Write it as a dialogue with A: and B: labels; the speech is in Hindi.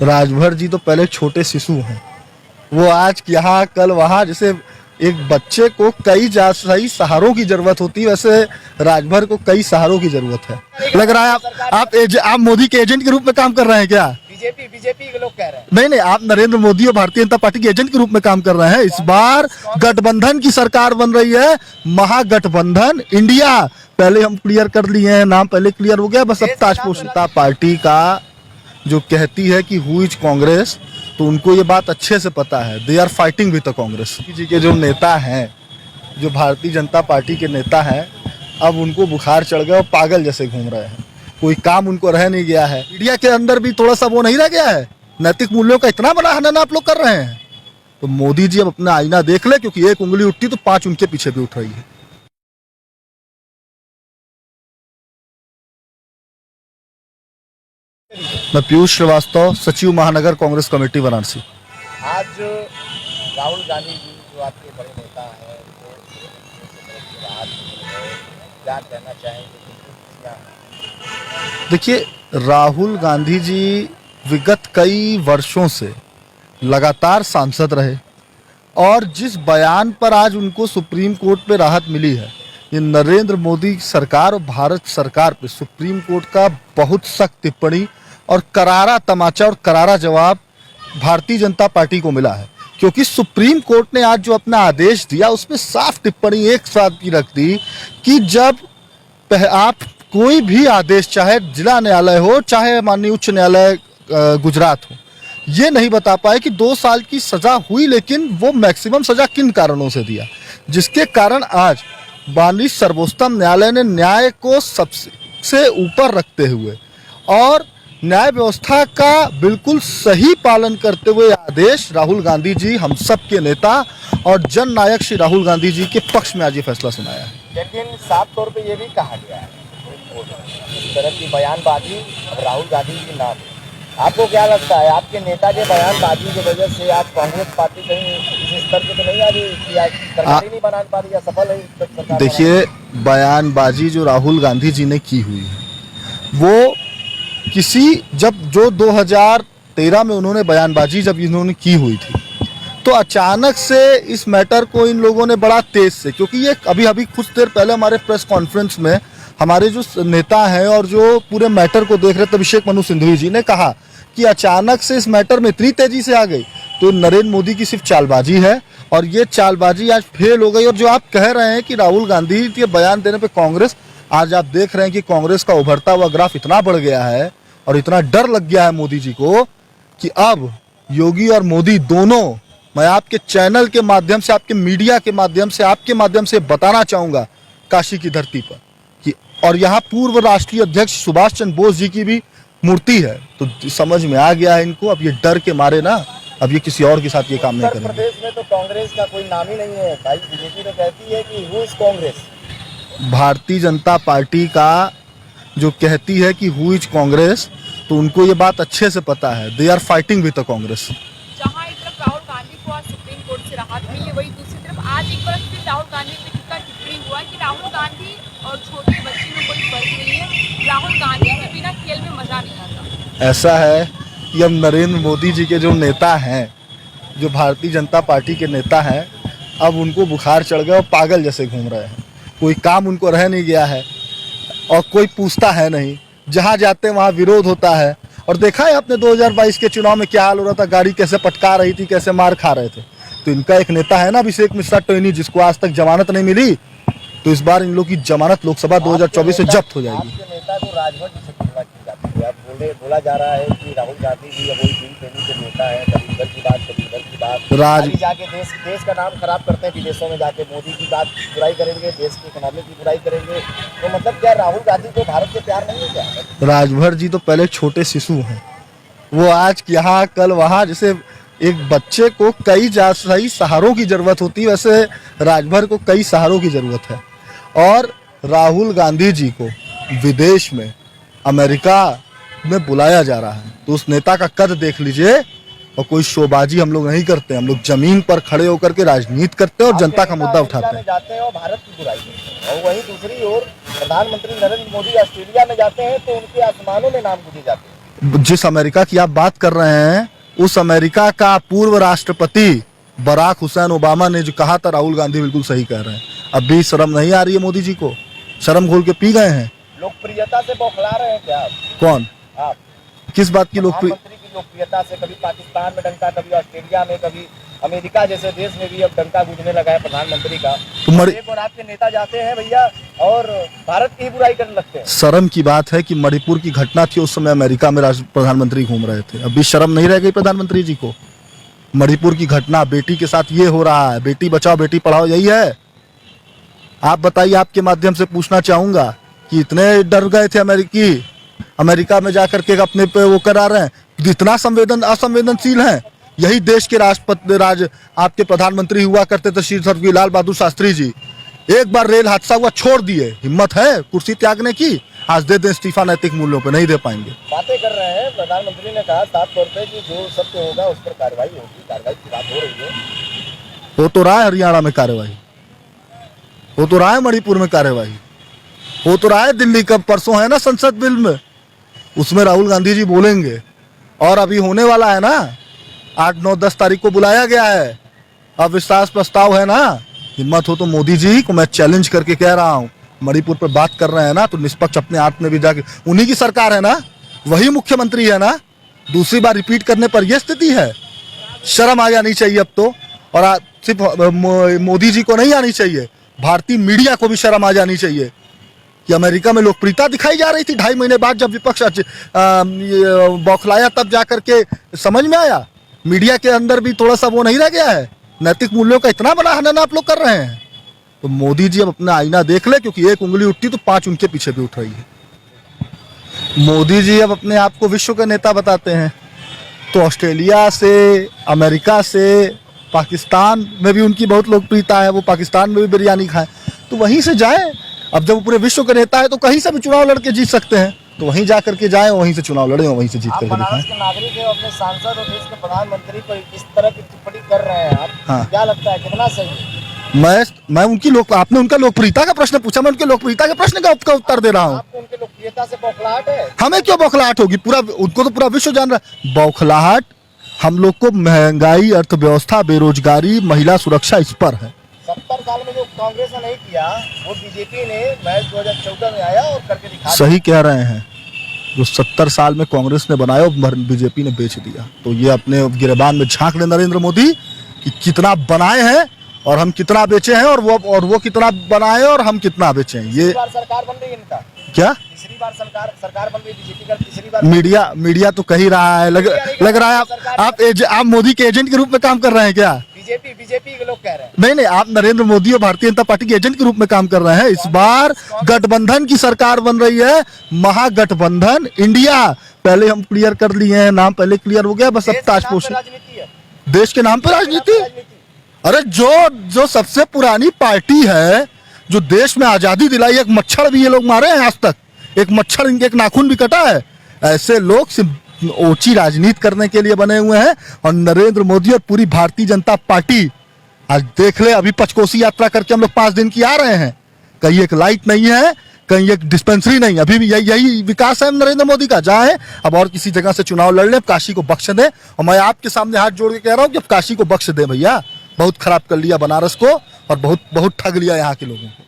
A: राजभर जी तो पहले छोटे शिशु हैं। वो आज यहाँ कल वहाँ, जैसे एक बच्चे को सही सहारों की जरूरत होती है, वैसे राजभर को कई सहारों की जरूरत है। लग रहा है आप मोदी के एजेंट के रूप में काम कर रहे हैं क्या?
B: बीजेपी के लोग कह रहे हैं।
A: नहीं, आप नरेंद्र मोदी और भारतीय जनता पार्टी के एजेंट के रूप में काम कर रहे हैं। इस बार गठबंधन की सरकार बन रही है, महागठबंधन इंडिया। पहले हम क्लियर कर लिए हैं, नाम पहले क्लियर हो गया, बस अब ताजपोशिता पार्टी का जो कहती है कि हु इज कांग्रेस, तो उनको ये बात अच्छे से पता है। They are fighting with the Congress ji के जो नेता हैं, जो भारतीय जनता पार्टी के नेता हैं, अब उनको बुखार चढ़ गया और पागल जैसे घूम रहे हैं। कोई काम उनको रह नहीं गया है। मीडिया के अंदर भी थोड़ा सा वो नहीं रह गया है। नैतिक मूल्यों का इतना बड़ा हनन आप लोग कर रहे हैं। तो मोदी जी अब अपना आईना देख ले, क्योंकि एक उंगली उठती तो 5 उनके पीछे भी उठ रही है। मैं पीयूष श्रीवास्तव, सचिव महानगर कांग्रेस कमेटी वाराणसी।
B: आज राहुल गांधी जी जो आपके बड़े नेता हैं, वो क्या कहना चाहेंगे?
A: देखिए, राहुल गांधी जी विगत कई वर्षों से लगातार सांसद रहे, और जिस बयान पर आज उनको सुप्रीम कोर्ट में राहत मिली है, ये नरेंद्र मोदी सरकार और भारत सरकार पे सुप्रीम कोर्ट का बहुत सख्त टिप्पणी और करारा तमाचा और करारा जवाब भारतीय जनता पार्टी को मिला है। क्योंकि सुप्रीम कोर्ट ने आज जो अपना आदेश दिया, उसमें साफ टिप्पणी एक साथ की रख दी कि जब आप कोई भी आदेश, चाहे जिला न्यायालय हो, चाहे माननीय उच्च न्यायालय गुजरात हो, ये नहीं बता पाए कि 2 साल की सजा हुई, लेकिन वो मैक्सिमम सजा किन कारणों से दिया, जिसके कारण आज माननीय सर्वोच्चतम न्यायालय ने न्याय को सबसे ऊपर रखते हुए और न्याय व्यवस्था का बिल्कुल सही पालन करते हुए आदेश तरह गांधी जी, हम सब के नेता और जन नायक श्री राहुल गांधी जी के पक्ष में आज ये फैसला सुनाया है।
B: लेकिन साफ तौर पे ये भी कहा गया है इस तरह की बयानबाजी राहुल गांधी जी नाम। आपको क्या लगता है, आपके नेता के बयानबाजी की वजह से आज कांग्रेस पार्टी कहीं इस स्तर पे तो नहीं आ रही कि आज सरकार ही नहीं बना पा रही या सफल है?
A: देखिए, बयानबाजी जो राहुल गांधी जी ने की हुई है, वो जो 2013 में उन्होंने बयानबाजी जब इन्होंने की हुई थी, तो अचानक से इस मैटर को इन लोगों ने बड़ा तेज से, क्योंकि ये अभी कुछ देर पहले हमारे प्रेस कॉन्फ्रेंस में हमारे जो नेता हैं और जो पूरे मैटर को देख रहे थे, अभिषेक मनु सिंघवी जी ने कहा कि अचानक से इस मैटर में इतनी तेजी से आ गई, तो नरेंद्र मोदी की सिर्फ चालबाजी है, और ये चालबाजी आज फेल हो गई। और जो आप कह रहे हैं कि राहुल गांधी के बयान देने पे कांग्रेस, आज आप देख रहे हैं कि कांग्रेस का उभरता हुआ ग्राफ इतना बढ़ गया है और इतना डर लग गया है मोदी जी को कि अब योगी और मोदी दोनों, मैं आपके चैनल के माध्यम से, आपके मीडिया के माध्यम से, आपके माध्यम से बताना चाहूँगा काशी की धरती पर कि, और यहाँ पूर्व राष्ट्रीय अध्यक्ष सुभाष चंद्र बोस जी की भी मूर्ति है, तो समझ में आ गया है इनको। अब ये डर के मारे ना, अब ये किसी और के साथ ये काम नहीं करेंगे।
B: उत्तर प्रदेश में तो कांग्रेस का कोई नाम ही नहीं है भाई। बीजेपी तो कहती है कि who is Congress.
A: Bharatiya Janata party का जो कहती है कि हु इज कांग्रेस, तो उनको ये बात अच्छे से पता है। They are fighting with the Congress.
C: जहां एक तरफ राहुल गांधी को आज सुप्रीम कोर्ट से राहत मिली है, वही दूसरी तरफ आज एक बार फिर राहुल गांधी पे कितना टिप्पणी हुआ कि राहुल गांधी और छोटे बच्चे में कोई फर्क नहीं है, राहुल गांधी के बिना खेल में मजा नहीं आता।
A: ऐसा है कि अब नरेंद्र मोदी जी के जो नेता हैं, जो भारतीय जनता पार्टी के नेता हैं, अब उनको बुखार चढ़ गया और पागल जैसे घूम रहे हैं। कोई काम उनको रह नहीं गया है और कोई पूछता है नहीं। जहाँ जाते हैं वहाँ विरोध होता है। और देखा है आपने 2022 के चुनाव में क्या हाल हो रहा था, गाड़ी कैसे पटका रही थी, कैसे मार खा रहे थे। तो इनका एक नेता है ना, अभिषेक मिश्रा टोनी, जिसको आज तक जमानत नहीं मिली, तो इस बार इन लोग की जमानत लोकसभा 2024 से जब्त हो जाएगी।
B: आपके नेता को राजभर जी से तुलना की जाती है। अब बोला जा रहा है कि राहुल गांधी जी वही तीन श्रेणी के नेता है, कभी इधर की बात, कभी उधर की बात, जाके देश का नाम खराब करते हैं। विदेशों में जाके मोदी की बात बुराई करेंगे, देश की इकोनॉमी की बुराई करेंगे। तो मतलब क्या राहुल गांधी को भारत से प्यार नहीं है क्या?
A: राजभर जी तो पहले छोटे शिशु हैं। वो आज यहाँ कल वहाँ, जैसे एक बच्चे को सही सहारों की जरूरत होती है, वैसे राजभर को कई सहारों की जरूरत है। और राहुल गांधी जी को विदेश में, अमेरिका में बुलाया जा रहा है, तो उस नेता का कद देख लीजिए। और कोई शोबाजी हम लोग नहीं करते, हम लोग जमीन पर खड़े होकर के राजनीति करते हैं और जनता का मुद्दा उठाते हैं।
B: जाते हैं और भारत की बुराई करते हैं, और वहीं दूसरी ओर प्रधानमंत्री नरेंद्र मोदी ऑस्ट्रेलिया में जाते हैं तो उनके आसमानों में नाम गूंजे जाते हैं।
A: जिस अमेरिका की आप बात कर रहे हैं, उस अमेरिका का पूर्व राष्ट्रपति बराक हुसैन ओबामा ने जो कहा था, राहुल गांधी बिल्कुल सही कह रहे हैं। अब भी शर्म नहीं आ रही है मोदी जी को? शर्म घोल के पी गए हैं।
B: लोकप्रियता से बौखला रहे हैं क्या आप?
A: कौन?
B: आप
A: किस बात की लोकप्रिय?
B: प्रधानमंत्री की लोकप्रियता से, कभी पाकिस्तान में डंका, कभी ऑस्ट्रेलिया में, कभी अमेरिका जैसे देश में भी अब डंका गूंजने लगा है प्रधानमंत्री का। एक और आपके नेता जाते हैं भैया और भारत की ही बुराई करने लगते हैं।
A: शर्म की बात है कि मणिपुर की घटना थी, उस समय अमेरिका में प्रधानमंत्री घूम रहे थे। अभी शर्म नहीं रह गई प्रधानमंत्री जी को? मणिपुर की घटना, बेटी के साथ ये हो रहा है, बेटी बचाओ बेटी पढ़ाओ, यही है? आप बताइए, आपके माध्यम से पूछना चाहूंगा कि इतने डर गए थे अमेरिका में जाकर के अपने पे वो करा रहे हैं, इतना असंवेदनशील हैं। यही देश के आपके प्रधानमंत्री हुआ करते थे श्री स्वर्गीय लाल बहादुर शास्त्री जी। एक बार रेल हादसा हुआ, छोड़ दिए। हिम्मत है कुर्सी त्यागने की? आज दे दें इस्तीफा नैतिक मूल्यों पे, नहीं दे पाएंगे।
B: बातें कर रहे हैं, प्रधानमंत्री ने कहा साफ तौर पे कि जो सत्य होगा उस पर कार्रवाई होगी। कार्रवाई की बात हो रही है।
A: हो तो रहा है हरियाणा में कार्रवाई, हो तो रहा है मणिपुर में कार्रवाई, हो तो रहा है दिल्ली का परसों है ना संसद बिल में, उसमें राहुल गांधी जी बोलेंगे। और अभी होने वाला है ना, 8, 9, 10 तारीख को बुलाया गया है, अविश्वास प्रस्ताव है ना। हिम्मत हो तो मोदी जी को मैं चैलेंज करके कह रहा हूँ, मणिपुर पर बात कर रहे हैं ना तो निष्पक्ष अपने आप में भी जाके, उन्हीं की सरकार है ना, वही मुख्यमंत्री है ना, दूसरी बार रिपीट करने पर यह स्थिति है। शर्म आ जानी चाहिए अब तो। और सिर्फ मोदी जी को नहीं आनी चाहिए, भारतीय मीडिया को भी शर्म आ जानी चाहिए कि अमेरिका में लोकप्रियता दिखाई जा रही थी, 2.5 महीने बाद जब विपक्ष बौखलाया तब जाकर के समझ में आया। मीडिया के अंदर भी थोड़ा सा वो नहीं रह गया है, नैतिक मूल्यों का इतना बड़ा हनन आप लोग कर रहे हैं। तो मोदी जी अब अपना आईना देख ले, क्योंकि एक उंगली उठती तो 5 उनके पीछे भी उठ रही है। मोदी जी अब अपने आप को विश्व के नेता बताते हैं, तो ऑस्ट्रेलिया से, अमेरिका से, पाकिस्तान में भी उनकी बहुत लोकप्रियता है, वो पाकिस्तान में भी बिरयानी खाएं, तो वहीं से जाए। अब जब पूरे विश्व के नेता है तो कहीं से भी चुनाव लड़के जीत सकते हैं, तो वहीं जा करके जाए, वहीं से चुनाव लड़े, वहीं से जीत करके दिखाएं।
B: बनारस के नागरिक है, अपने सांसद और देश के प्रधानमंत्री पर इस तरह की टिप्पणी कर रहे हैं आप,
A: हाँ।
B: क्या लगता है कितना सही है?
A: मैं उनकी आपने उनका लोकप्रियता का प्रश्न पूछा, मैं उनके लोकप्रियता के प्रश्न का उत्तर दे रहा हूँ।
B: आपको उनकी लोकप्रियता से बौखलाहट है?
A: हमें क्यों बौखलाहट होगी? पूरा उनको तो पूरा विश्व जान रहा है। बौखलाहट हम लोग को महंगाई, अर्थव्यवस्था, बेरोजगारी, महिला सुरक्षा, इस पर है।
B: 70 साल में जो कांग्रेस ने नहीं किया वो बीजेपी ने महज 2014 में आया और करके दिखा।
A: सही कह रहे हैं, जो 70 साल में कांग्रेस ने बनाया बीजेपी ने बेच दिया। तो ये अपने गिरबान में झांक ले नरेंद्र मोदी कि कितना बनाए हैं और हम कितना बेचे हैं, और वो कितना बनाए और हम कितना बेचे हैं। ये
B: सरकार बन रही है इनका क्या? तीसरी बार सरकार बन रही है बीजेपी का, तीसरी बार। मीडिया तो कह ही रहा है, लग रहा है आप मोदी के एजेंट के रूप में काम कर रहे हैं क्या? बीजेपी के लोग कह रहे हैं। नहीं, आप नरेंद्र मोदी और भारतीय जनता पार्टी के एजेंट के रूप में काम कर रहे हैं। इस बार गठबंधन की सरकार बन रही है, महागठबंधन इंडिया। पहले हम क्लियर कर लिए हैं, नाम पहले क्लियर हो गया, बस अब ताजपोशी। देश के नाम पर राजनीति? अरे जो सबसे पुरानी पार्टी है, जो देश में आजादी दिलाई, एक मच्छर भी ये लोग मारे हैं आज तक, एक मच्छर, इनके एक नाखून भी कटा है। ऐसे लोग सिर्फ ओछी राजनीति करने के लिए बने हुए हैं। और नरेंद्र मोदी और पूरी भारतीय जनता पार्टी, आज देख ले, अभी पंचकोसी यात्रा करके हम लोग 5 दिन की आ रहे हैं, कहीं एक लाइट नहीं है, कहीं एक डिस्पेंसरी नहीं, अभी भी यही विकास है नरेंद्र मोदी का। जाए अब और किसी जगह से चुनाव लड़ ले, काशी को बख्श दे। और मैं आपके सामने हाथ जोड़ के कह रहा हूँ कि अब काशी को बख्श दे भैया, बहुत खराब कर लिया बनारस को और बहुत ठग लिया यहाँ के लोगों को।